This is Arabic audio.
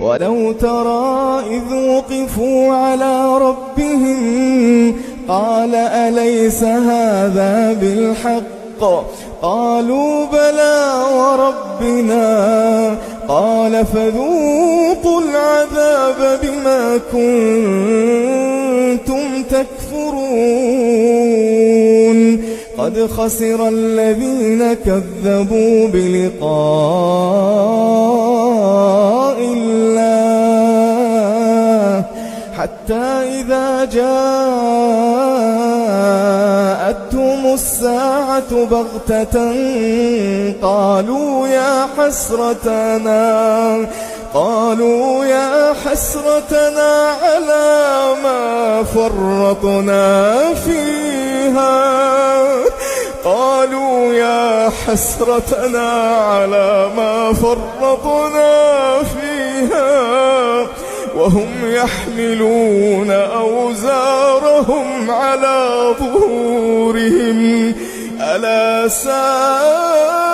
ولو ترى إذ وقفوا على ربهم قال أليس هذا بالحق قالوا بلى وربنا قال فذوقوا العذاب بما كنتم تكفرون قد خسر الذين كذبوا بلقاء الله حتى إذا جاءتهم الساعة بغتة قالوا يا حسرتنا على ما فرطنا فيها وهم يحملون أوزارهم على ظهورهم ألا ساء